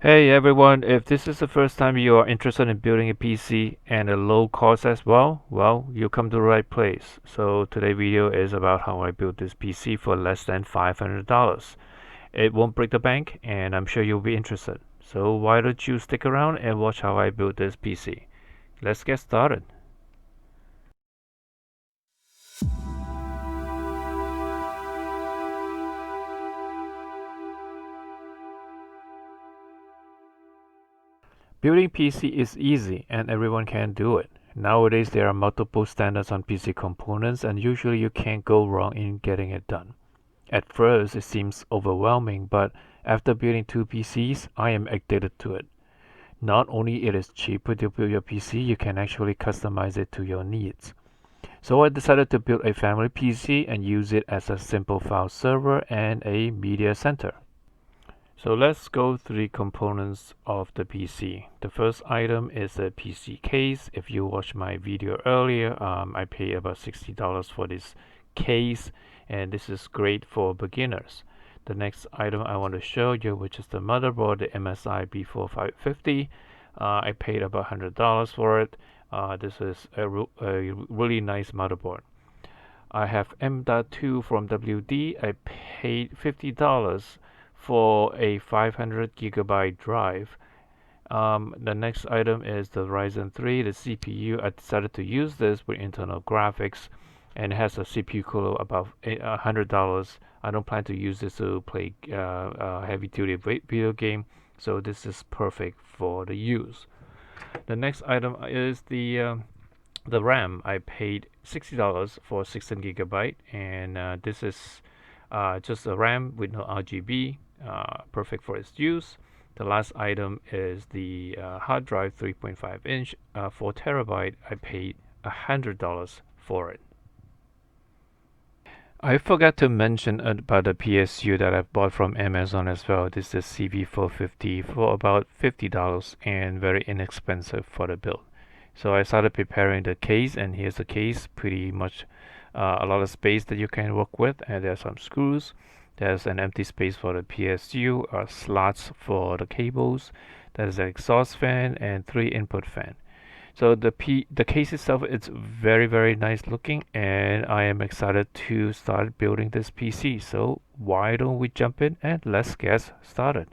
Hey everyone, if this is the first time you are interested in building a PC and a low cost as well, you come to the right place. So today's video is about how I built this PC for less than $500. It won't break the bank and I'm sure you'll be interested. So why don't you stick around and watch how I built this PC. Let's get started. Building PC is easy and everyone can do it. Nowadays there are multiple standards on PC components and usually you can't go wrong in getting it done. At first it seems overwhelming, but after building two PCs, I am addicted to it. Not only it is cheaper to build your PC, you can actually customize it to your needs. So I decided to build a family PC and use it as a simple file server and a media center. So let's go through the components of the PC. The first item is a PC case. If you watched my video earlier, I paid about $60 for this case, and this is great for beginners. The next item I want to show you, which is the motherboard, the MSI B4550. I paid about $100 for it. This is a really nice motherboard. I have M.2 from WD. I paid $50 for a 500 gigabyte drive. The next item is the Ryzen 3, the CPU. I decided to use this with internal graphics and it has a CPU cooler about $100. I don't plan to use this to play heavy duty video game, so this is perfect for the use. The next item is the RAM. I paid $60 for 16 gigabyte, and this is just a RAM with no RGB, perfect for its use. The last item is the hard drive, 3.5 inch, 4 terabyte. I paid $100 for it. I forgot to mention about the PSU that I bought from Amazon as well. This is CV450 for about $50 and very inexpensive for the build. So I started preparing the case, and here's the case. Pretty much a lot of space that you can work with, and there's some screws. There's an empty space for the PSU, slots for the cables. There's an exhaust fan and 3 input fan. So the case itself it's very nice looking, and I am excited to start building this PC. So why don't we jump in and let's get started.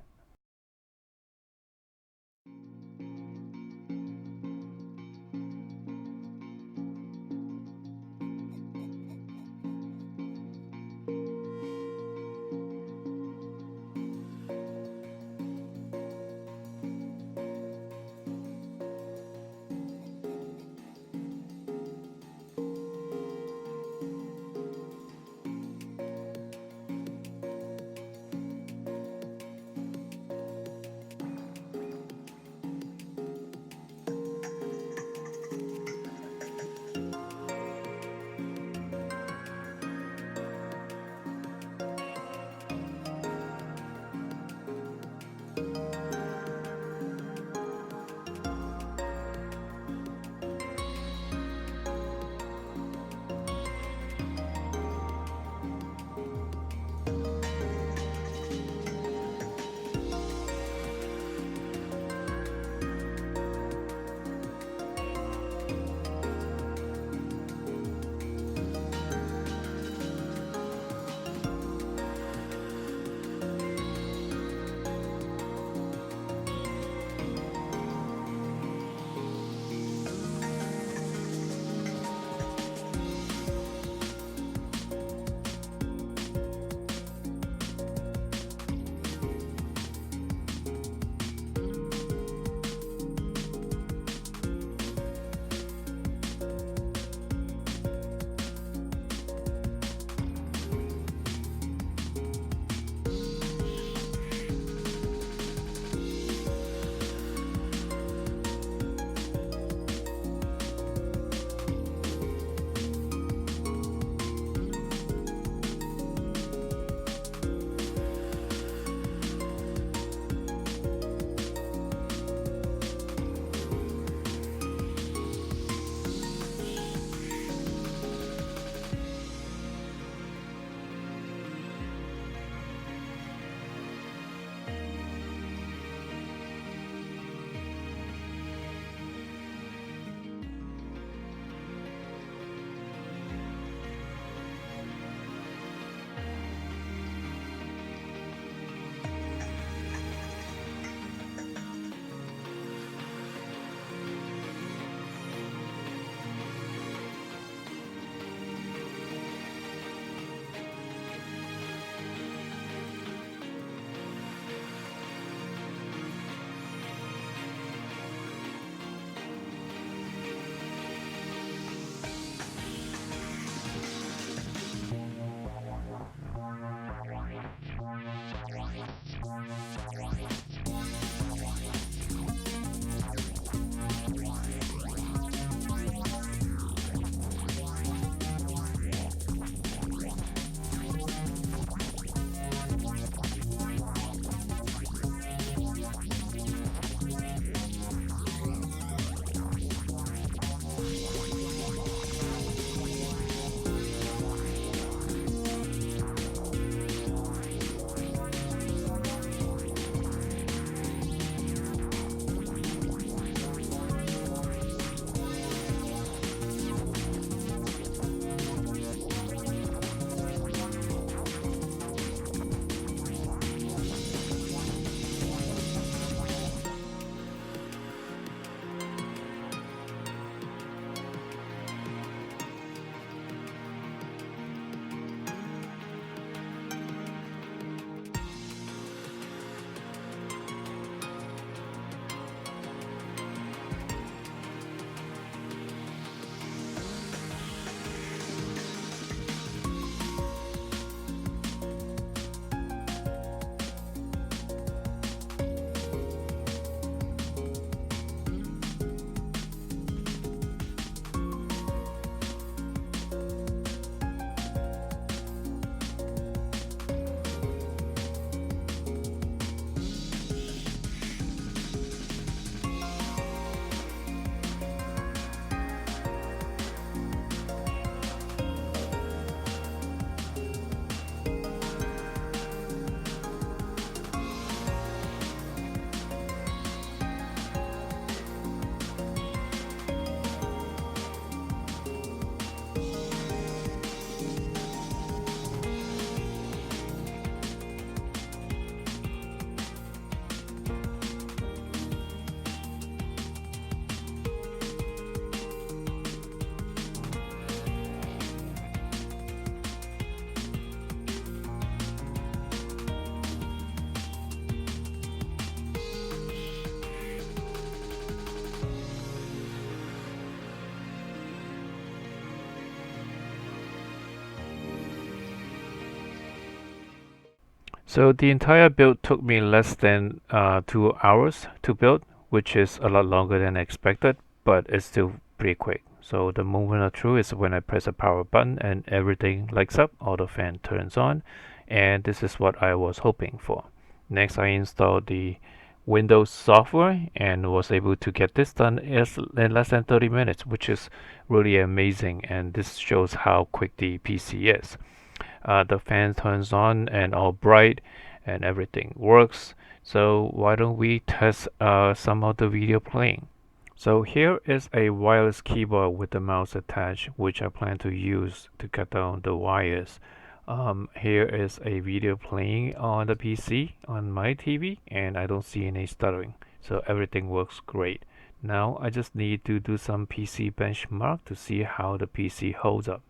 So the entire build took me less than 2 hours to build, which is a lot longer than expected, but it's still pretty quick. So the moment of truth is when I press a power button and everything lights up, all the fan turns on, and this is what I was hoping for. Next, I installed the Windows software and was able to get this done in less than 30 minutes, which is really amazing, and this shows how quick the PC is. The fan turns on and all bright and everything works. So why don't we test some of the video playing? So here is a wireless keyboard with the mouse attached, which I plan to use to cut down the wires. Here is a video playing on the PC on my TV, and I don't see any stuttering. So everything works great. Now I just need to do some PC benchmark to see how the PC holds up.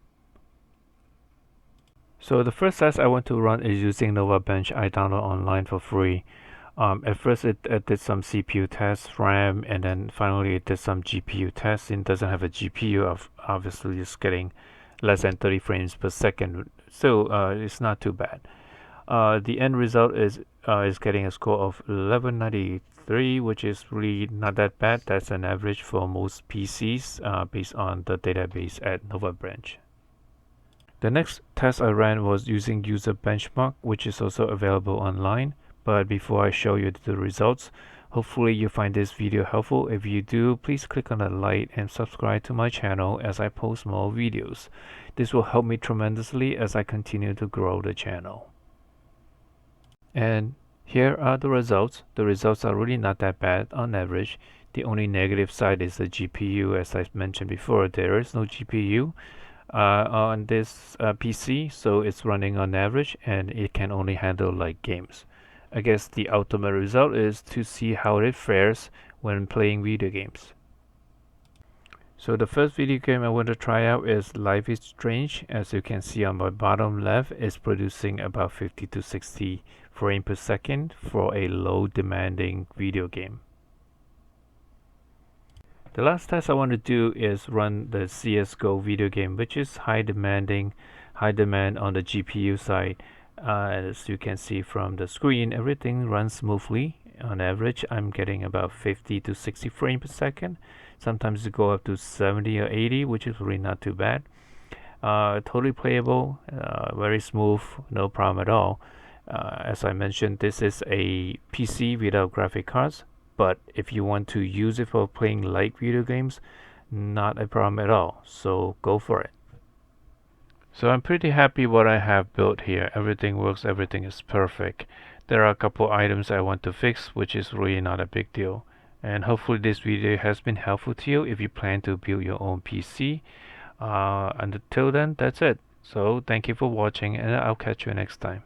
So the first test I want to run is using NovaBench I download online for free. At first it did some CPU tests, RAM, and then finally it did some GPU tests. It doesn't have a GPU, obviously it's getting less than 30 frames per second. So it's not too bad. The end result is getting a score of 1193, which is really not that bad. That's an average for most PCs based on the database at NovaBench. The next test I ran was using user benchmark, which is also available online. But before I show you the results, hopefully you find this video helpful. If you do, please click on the like and subscribe to my channel as I post more videos. This will help me tremendously as I continue to grow the channel. And here are the results. The results are really not that bad on average. The only negative side is the GPU. As I mentioned before, there is no GPU on this PC, so it's running on average and it can only handle like games. I guess the ultimate result is to see how it fares when playing video games. So the first video game I want to try out is Life is Strange. As you can see on my bottom left, it's producing about 50 to 60 frames per second for a low demanding video game. The last test I want to do is run the CSGO video game, which is high demand on the GPU side. As you can see from the screen, everything runs smoothly. On average, I'm getting about 50 to 60 frames per second. Sometimes it go up to 70 or 80, which is really not too bad. Totally playable, very smooth, no problem at all. As I mentioned, this is a PC without graphic cards. But if you want to use it for playing light video games, not a problem at all. So go for it. So I'm pretty happy what I have built here. Everything works, everything is perfect. There are a couple items I want to fix, which is really not a big deal. And hopefully this video has been helpful to you if you plan to build your own PC. And until then, that's it. So thank you for watching and I'll catch you next time.